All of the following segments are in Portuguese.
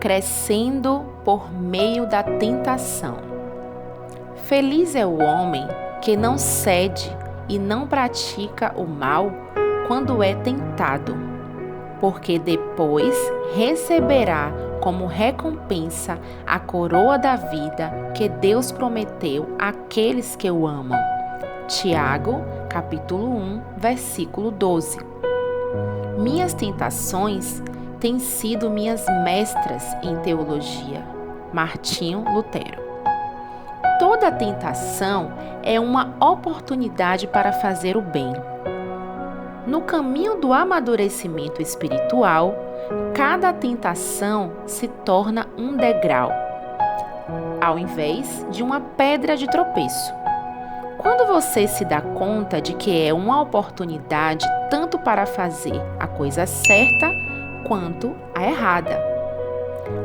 crescendo por meio da tentação. Feliz é o homem que não cede e não pratica o mal quando é tentado, porque depois receberá como recompensa a coroa da vida que Deus prometeu àqueles que o amam. Tiago, capítulo 1, versículo 12. Minhas tentações têm sido minhas mestras em teologia. Martinho Lutero. Toda tentação é uma oportunidade para fazer o bem. No caminho do amadurecimento espiritual, cada tentação se torna um degrau, ao invés de uma pedra de tropeço. Quando você se dá conta de que é uma oportunidade tanto para fazer a coisa certa quanto a errada.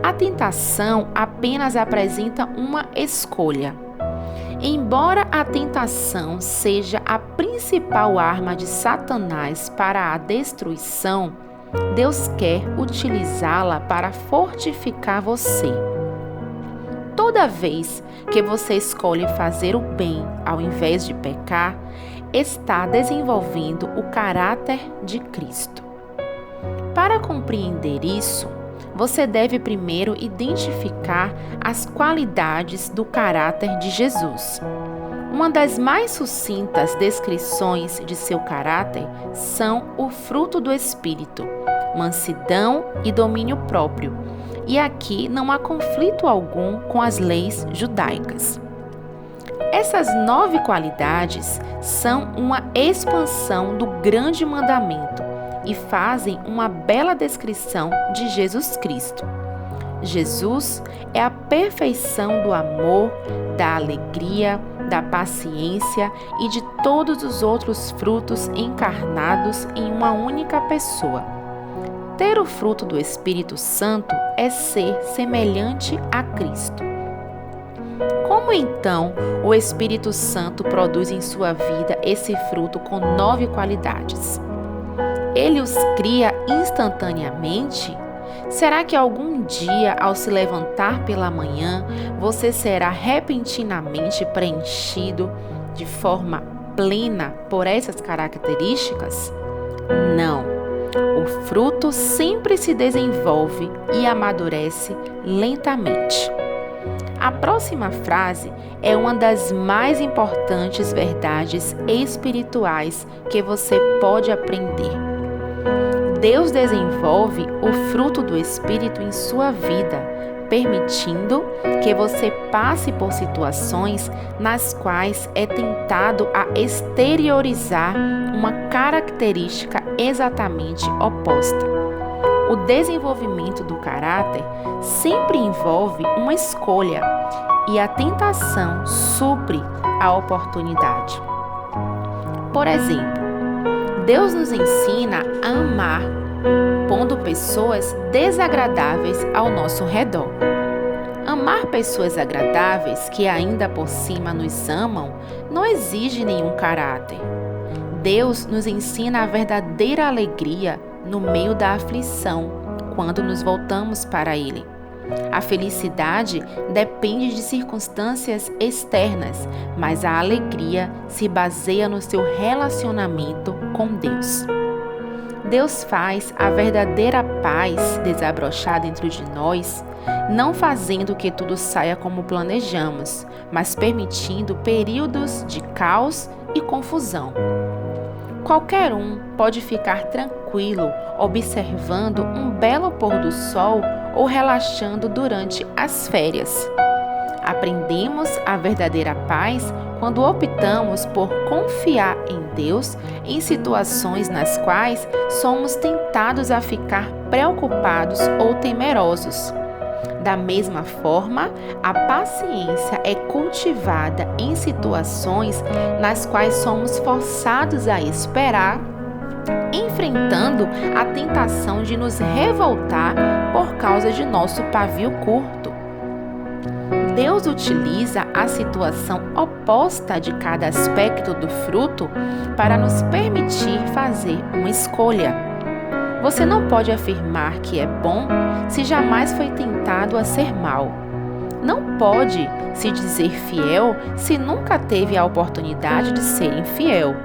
A tentação apenas apresenta uma escolha. Embora a tentação seja a principal arma de Satanás para a destruição, Deus quer utilizá-la para fortificar você. Toda vez que você escolhe fazer o bem ao invés de pecar, está desenvolvendo o caráter de Cristo. Para compreender isso, você deve primeiro identificar as qualidades do caráter de Jesus. Uma das mais sucintas descrições de seu caráter são o fruto do Espírito, mansidão e domínio próprio. E aqui não há conflito algum com as leis judaicas. Essas 9 qualidades são uma expansão do grande mandamento e fazem uma bela descrição de Jesus Cristo. Jesus é a perfeição do amor, da alegria, da paciência e de todos os outros frutos encarnados em uma única pessoa. Ter o fruto do Espírito Santo é ser semelhante a Cristo. Como então o Espírito Santo produz em sua vida esse fruto com 9 qualidades? Ele os cria instantaneamente? Será que algum dia, ao se levantar pela manhã, você será repentinamente preenchido de forma plena por essas características? Não. O fruto sempre se desenvolve e amadurece lentamente. A próxima frase é uma das mais importantes verdades espirituais que você pode aprender. Deus desenvolve o fruto do Espírito em sua vida, permitindo que você passe por situações nas quais é tentado a exteriorizar uma característica exatamente oposta. O desenvolvimento do caráter sempre envolve uma escolha e a tentação supre a oportunidade. Por exemplo, Deus nos ensina a amar, pondo pessoas desagradáveis ao nosso redor. Amar pessoas agradáveis que ainda por cima nos amam não exige nenhum caráter. Deus nos ensina a verdadeira alegria no meio da aflição, quando nos voltamos para Ele. A felicidade depende de circunstâncias externas, mas a alegria se baseia no seu relacionamento com Deus. Deus faz a verdadeira paz desabrochar dentro de nós, não fazendo que tudo saia como planejamos, mas permitindo períodos de caos e confusão. Qualquer um pode ficar tranquilo observando um belo pôr do sol ou relaxando durante as férias. Aprendemos a verdadeira paz quando optamos por confiar em Deus em situações nas quais somos tentados a ficar preocupados ou temerosos. Da mesma forma, a paciência é cultivada em situações nas quais somos forçados a esperar, enfrentando a tentação de nos revoltar por causa de nosso pavio curto. Deus utiliza a situação oposta de cada aspecto do fruto para nos permitir fazer uma escolha. Você não pode afirmar que é bom se jamais foi tentado a ser mal. Não pode se dizer fiel se nunca teve a oportunidade de ser infiel.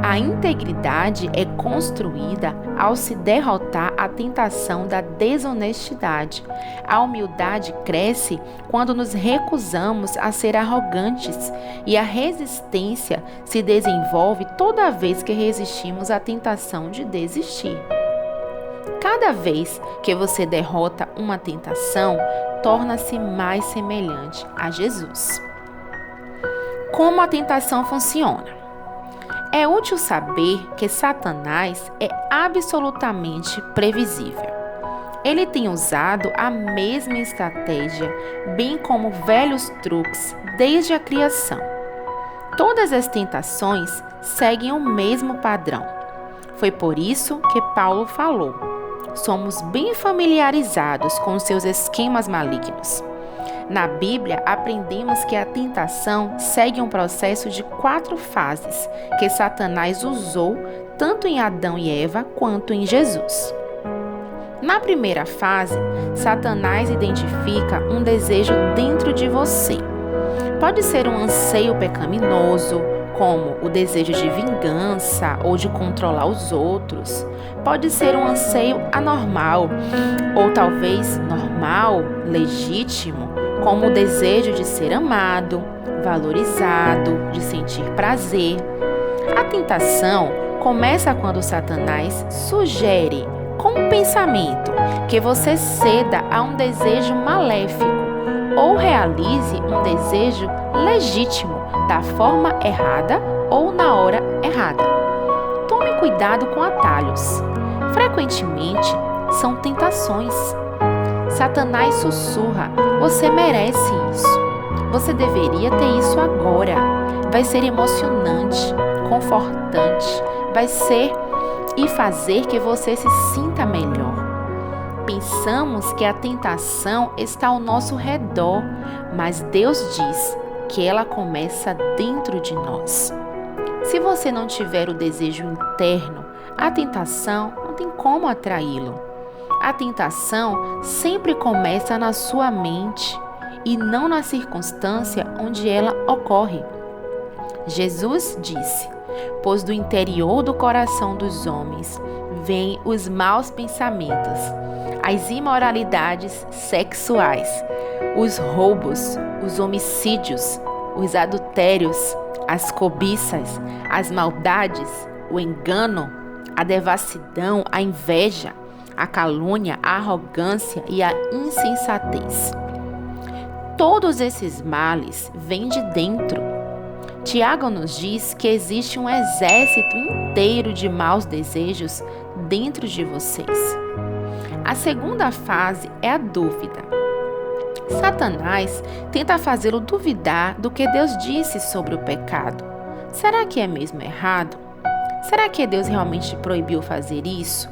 A integridade é construída ao se derrotar a tentação da desonestidade. A humildade cresce quando nos recusamos a ser arrogantes e a resistência se desenvolve toda vez que resistimos à tentação de desistir. Cada vez que você derrota uma tentação, torna-se mais semelhante a Jesus. Como a tentação funciona? É útil saber que Satanás é absolutamente previsível. Ele tem usado a mesma estratégia, bem como velhos truques, desde a criação. Todas as tentações seguem o mesmo padrão. Foi por isso que Paulo falou: somos bem familiarizados com seus esquemas malignos. Na Bíblia, aprendemos que a tentação segue um processo de 4 fases que Satanás usou tanto em Adão e Eva quanto em Jesus. Na primeira fase, Satanás identifica um desejo dentro de você. Pode ser um anseio pecaminoso, como o desejo de vingança ou de controlar os outros. Pode ser um anseio anormal, ou talvez normal, legítimo, como o desejo de ser amado, valorizado, de sentir prazer. A tentação começa quando Satanás sugere, com um pensamento, que você ceda a um desejo maléfico ou realize um desejo legítimo da forma errada ou na hora errada. Tome cuidado com atalhos. Frequentemente, são tentações. Satanás sussurra: você merece isso. Você deveria ter isso agora. Vai ser emocionante, confortante, vai ser e fazer que você se sinta melhor. Pensamos que a tentação está ao nosso redor, mas Deus diz que ela começa dentro de nós. Se você não tiver o desejo interno, a tentação não tem como atraí-lo. A tentação sempre começa na sua mente e não na circunstância onde ela ocorre. Jesus disse: pois do interior do coração dos homens vêm os maus pensamentos, as imoralidades sexuais, os roubos, os homicídios, os adultérios, as cobiças, as maldades, o engano, a devassidão, a inveja, a calúnia, a arrogância e a insensatez. Todos esses males vêm de dentro. Tiago nos diz que existe um exército inteiro de maus desejos dentro de vocês. A segunda fase é a dúvida. Satanás tenta fazê-lo duvidar do que Deus disse sobre o pecado. Será que é mesmo errado? Será que Deus realmente proibiu fazer isso?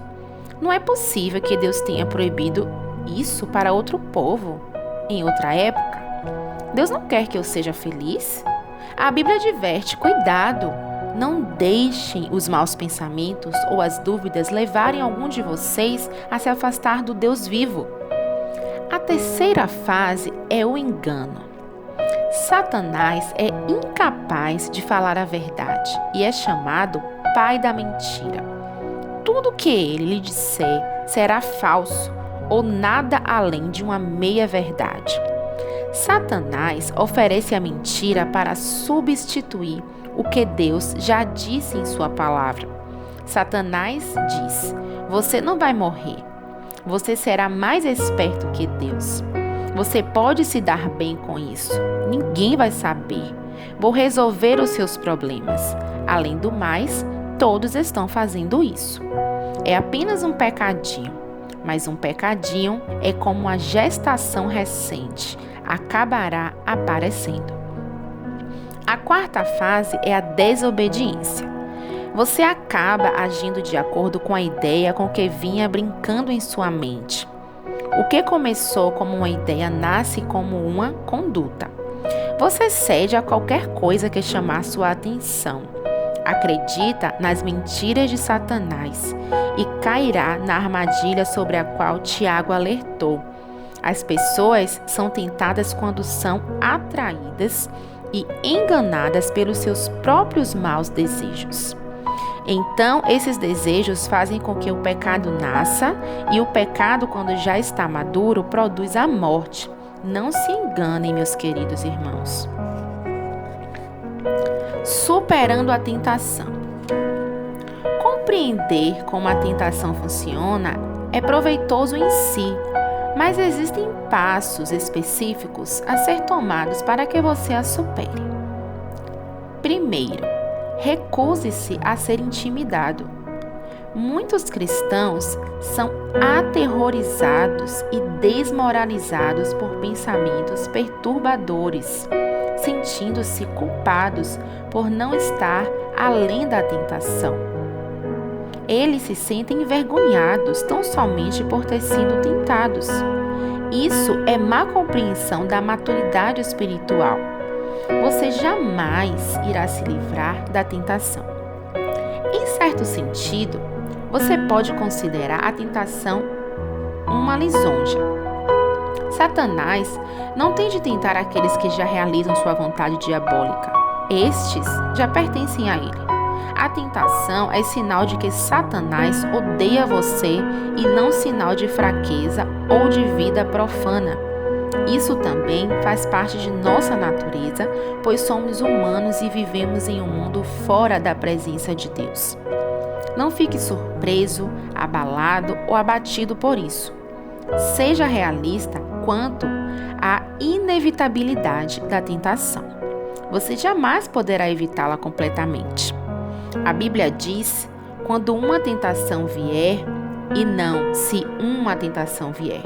Não é possível que Deus tenha proibido isso para outro povo, em outra época. Deus não quer que eu seja feliz? A Bíblia adverte: cuidado, não deixem os maus pensamentos ou as dúvidas levarem algum de vocês a se afastar do Deus vivo. A terceira fase é o engano. Satanás é incapaz de falar a verdade e é chamado pai da mentira. Tudo que ele lhe disser será falso ou nada além de uma meia-verdade. Satanás oferece a mentira para substituir o que Deus já disse em sua palavra. Satanás diz: você não vai morrer. Você será mais esperto que Deus. Você pode se dar bem com isso. Ninguém vai saber. Vou resolver os seus problemas. Além do mais, todos estão fazendo isso. É apenas um pecadinho, mas um pecadinho é como uma gestação recente. Acabará aparecendo. A quarta fase é a desobediência. Você acaba agindo de acordo com a ideia com que vinha brincando em sua mente. O que começou como uma ideia nasce como uma conduta. Você cede a qualquer coisa que chamar sua atenção. acredita nas mentiras de Satanás e cairá na armadilha sobre a qual Tiago alertou. As pessoas são tentadas quando são atraídas e enganadas pelos seus próprios maus desejos. Então, esses desejos fazem com que o pecado nasça, e o pecado, quando já está maduro, produz a morte. Não se enganem, meus queridos irmãos. Superando a tentação. Compreender como a tentação funciona é proveitoso em si, mas existem passos específicos a ser tomados para que você a supere. Primeiro, recuse-se a ser intimidado. Muitos cristãos são aterrorizados e desmoralizados por pensamentos perturbadores, sentindo-se culpados por não estar além da tentação. Eles se sentem envergonhados tão somente por ter sido tentados. Isso é má compreensão da maturidade espiritual. Você jamais irá se livrar da tentação. Em certo sentido, você pode considerar a tentação uma lisonja. Satanás não tem de tentar aqueles que já realizam sua vontade diabólica. Estes já pertencem a ele. A tentação é sinal de que Satanás odeia você e não sinal de fraqueza ou de vida profana. Isso também faz parte de nossa natureza, pois somos humanos e vivemos em um mundo fora da presença de Deus. Não fique surpreso, abalado ou abatido por isso. Seja realista quanto à inevitabilidade da tentação. Você jamais poderá evitá-la completamente. A Bíblia diz, quando uma tentação vier, e não se uma tentação vier.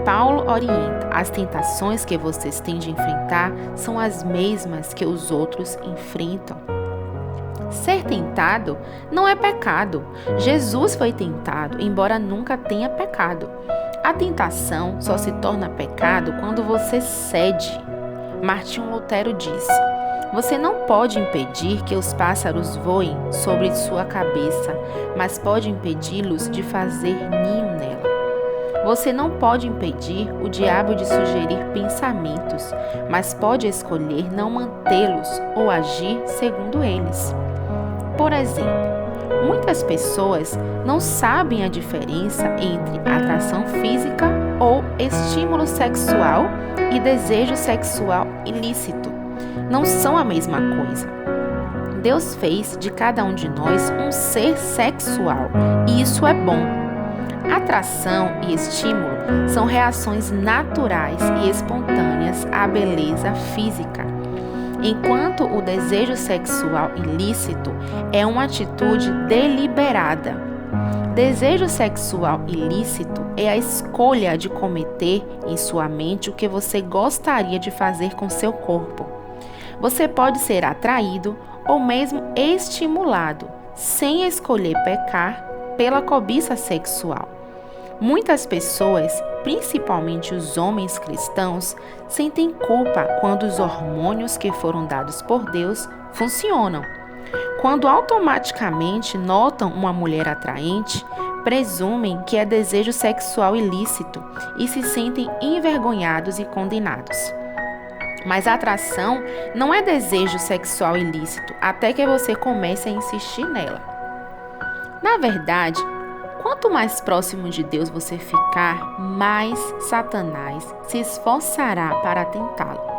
Paulo orienta, as tentações que vocês têm de enfrentar são as mesmas que os outros enfrentam. Ser tentado não é pecado. Jesus foi tentado, embora nunca tenha pecado. A tentação só se torna pecado quando você cede. Martinho Lutero disse: você não pode impedir que os pássaros voem sobre sua cabeça, mas pode impedi-los de fazer ninho nela. Você não pode impedir o diabo de sugerir pensamentos, mas pode escolher não mantê-los ou agir segundo eles. Por exemplo, muitas pessoas não sabem a diferença entre atração física ou estímulo sexual e desejo sexual ilícito. Não são a mesma coisa. Deus fez de cada um de nós um ser sexual, e isso é bom. Atração e estímulo são reações naturais e espontâneas à beleza física, enquanto o desejo sexual ilícito é uma atitude deliberada. Desejo sexual ilícito é a escolha de cometer em sua mente o que você gostaria de fazer com seu corpo. Você pode ser atraído ou mesmo estimulado, sem escolher pecar, pela cobiça sexual. Muitas pessoas, principalmente os homens cristãos, sentem culpa quando os hormônios que foram dados por Deus funcionam. Quando automaticamente notam uma mulher atraente, presumem que é desejo sexual ilícito e se sentem envergonhados e condenados. Mas a atração não é desejo sexual ilícito até que você comece a insistir nela. Na verdade, quanto mais próximo de Deus você ficar, mais Satanás se esforçará para tentá-lo.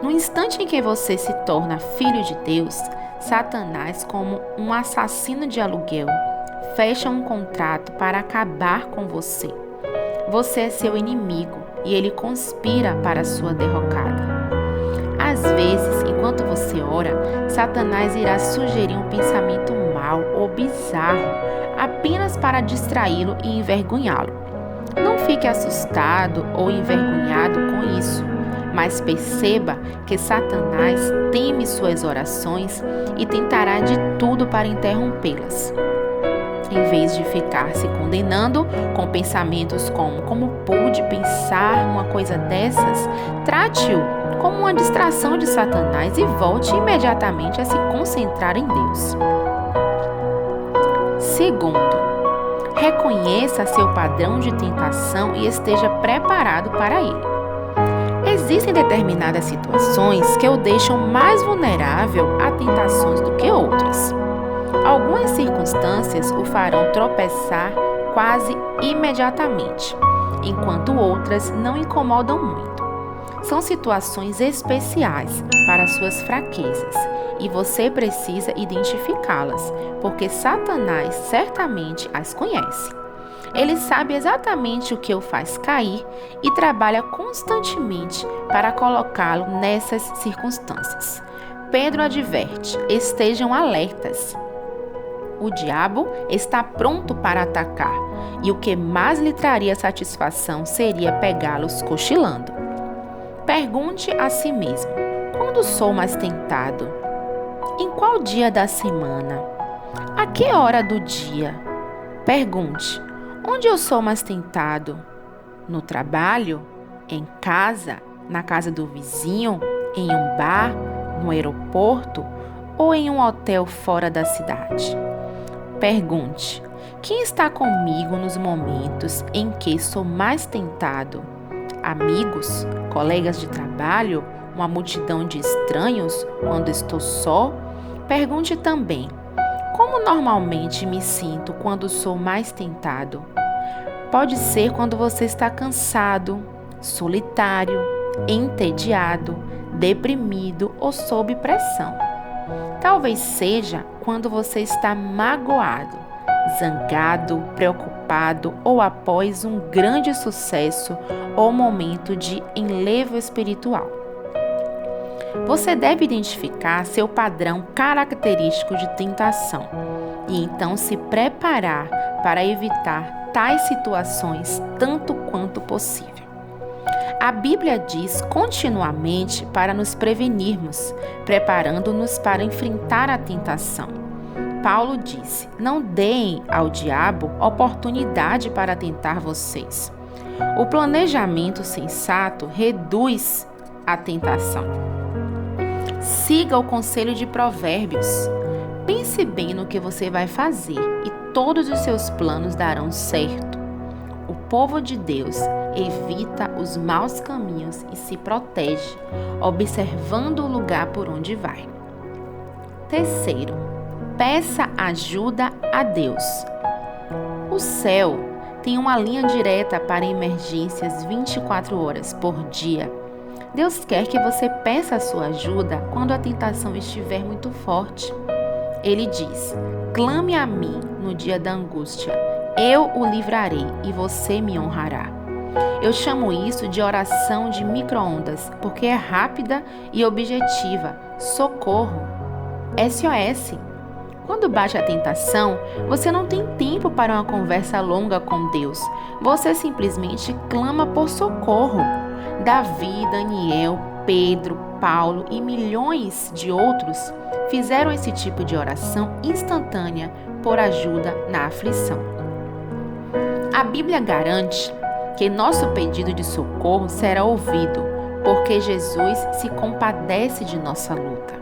No instante em que você se torna filho de Deus, Satanás, como um assassino de aluguel, fecha um contrato para acabar com você. Você é seu inimigo e ele conspira para sua derrocada. Às vezes, enquanto você ora, Satanás irá sugerir um pensamento mau ou bizarro apenas para distraí-lo e envergonhá-lo. Não fique assustado ou envergonhado com isso, mas perceba que Satanás teme suas orações e tentará de tudo para interrompê-las. em vez de ficar se condenando com pensamentos como pude pensar uma coisa dessas, trate-o como uma distração de Satanás e volte imediatamente a se concentrar em Deus. Segundo, reconheça seu padrão de tentação e esteja preparado para ele. Existem determinadas situações que o deixam mais vulnerável a tentações do que outras. Algumas circunstâncias o farão tropeçar quase imediatamente, enquanto outras não incomodam muito. São situações especiais para suas fraquezas e você precisa identificá-las, porque Satanás certamente as conhece. Ele sabe exatamente o que o faz cair e trabalha constantemente para colocá-lo nessas circunstâncias. Pedro adverte: estejam alertas. O diabo está pronto para atacar, e o que mais lhe traria satisfação seria pegá-los cochilando. Pergunte a si mesmo: quando sou mais tentado? Em qual dia da semana? A que hora do dia? Pergunte: onde eu sou mais tentado? No trabalho? Em casa? Na casa do vizinho? Em um bar? No aeroporto? Ou em um hotel fora da cidade? Pergunte: quem está comigo nos momentos em que sou mais tentado? Amigos? Colegas de trabalho? Uma multidão de estranhos quando estou só? Pergunte também: como normalmente me sinto quando sou mais tentado? Pode ser quando você está cansado, solitário, entediado, deprimido ou sob pressão. Talvez seja quando você está magoado, zangado, preocupado ou após um grande sucesso ou momento de enlevo espiritual. Você deve identificar seu padrão característico de tentação e então se preparar para evitar tais situações tanto quanto possível. A Bíblia diz continuamente para nos prevenirmos, preparando-nos para enfrentar a tentação. Paulo disse: não deem ao diabo oportunidade para tentar vocês. O planejamento sensato reduz a tentação. Siga o conselho de Provérbios. Pense bem no que você vai fazer e todos os seus planos darão certo. O povo de Deus evita os maus caminhos e se protege, observando o lugar por onde vai. Terceiro, peça ajuda a Deus. O céu tem uma linha direta para emergências 24 horas por dia. Deus quer que você peça a sua ajuda quando a tentação estiver muito forte. Ele diz: clame a mim no dia da angústia, eu o livrarei e você me honrará. Eu chamo isso de oração de micro-ondas, porque é rápida e objetiva. Socorro! SOS! Quando bate a tentação, você não tem tempo para uma conversa longa com Deus. Você simplesmente clama por socorro. Davi, Daniel, Pedro, Paulo e milhões de outros fizeram esse tipo de oração instantânea por ajuda na aflição. A Bíblia garante que nosso pedido de socorro será ouvido, porque Jesus se compadece de nossa luta.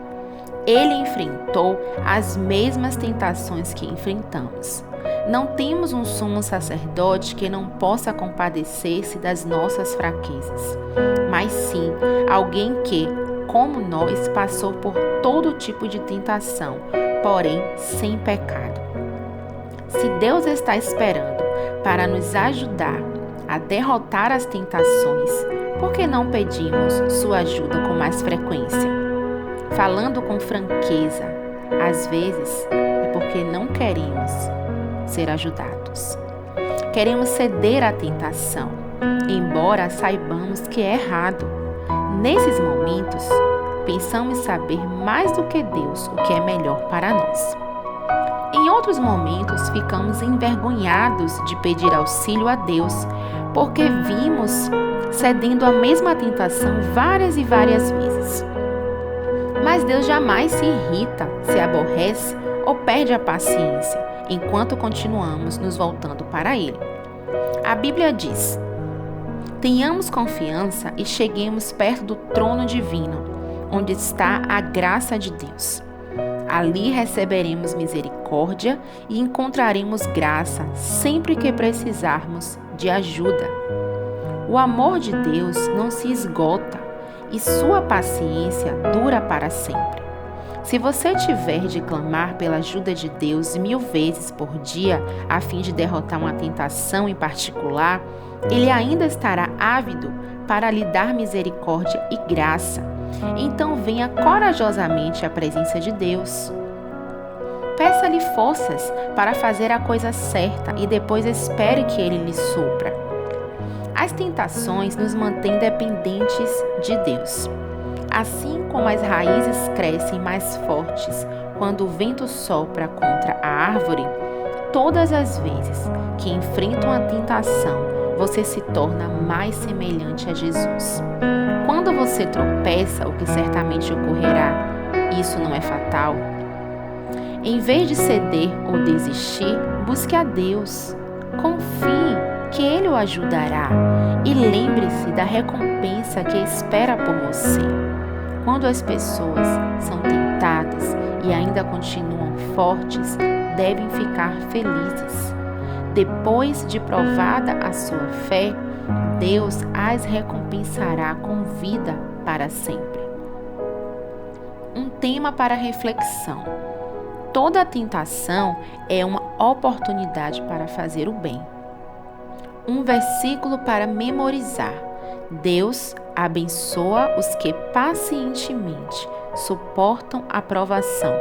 Ele enfrentou as mesmas tentações que enfrentamos. Não temos um sumo sacerdote que não possa compadecer-se das nossas fraquezas, mas sim alguém que, como nós, passou por todo tipo de tentação, porém sem pecado. Se Deus está esperando para nos ajudar a derrotar as tentações, por que não pedimos sua ajuda com mais frequência? Falando com franqueza, às vezes é porque não queremos ser ajudados. Queremos ceder à tentação, embora saibamos que é errado. Nesses momentos, pensamos saber mais do que Deus o que é melhor para nós. Em outros momentos, ficamos envergonhados de pedir auxílio a Deus, porque vimos cedendo à mesma tentação várias e várias vezes. Mas Deus jamais se irrita, se aborrece ou perde a paciência. enquanto continuamos nos voltando para Ele. A Bíblia diz: tenhamos confiança e cheguemos perto do trono divino, onde está a graça de Deus. Ali receberemos misericórdia e encontraremos graça sempre que precisarmos de ajuda. O amor de Deus não se esgota e sua paciência dura para sempre. Se você tiver de clamar pela ajuda de Deus 1000 vezes por dia a fim de derrotar uma tentação em particular, Ele ainda estará ávido para lhe dar misericórdia e graça. Então venha corajosamente à presença de Deus. Peça-lhe forças para fazer a coisa certa e depois espere que Ele lhe supra. As tentações nos mantêm dependentes de Deus. Assim como as raízes crescem mais fortes quando o vento sopra contra a árvore, todas as vezes que enfrentam a tentação, você se torna mais semelhante a Jesus. Quando você tropeça, o que certamente ocorrerá, isso não é fatal. Em vez de ceder ou desistir, busque a Deus. Confie que Ele o ajudará e lembre-se da recompensa que espera por você. Quando as pessoas são tentadas e ainda continuam fortes, devem ficar felizes. Depois de provada a sua fé, Deus as recompensará com vida para sempre. Um tema para reflexão. Toda tentação é uma oportunidade para fazer o bem. Um versículo para memorizar. Deus abençoa os que pacientemente suportam a provação.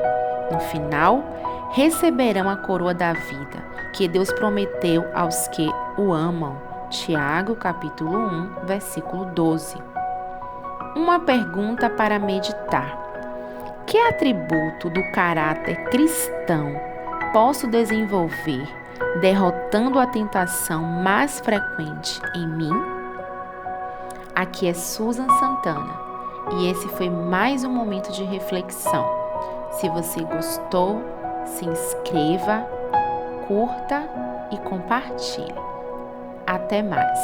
No final, receberão a coroa da vida que Deus prometeu aos que o amam. Tiago, capítulo 1, versículo 12. Uma pergunta para meditar. Que atributo do caráter cristão posso desenvolver derrotando a tentação mais frequente em mim? Aqui é Susan Santana e esse foi mais um momento de reflexão. Se você gostou, se inscreva, curta e compartilhe. Até mais!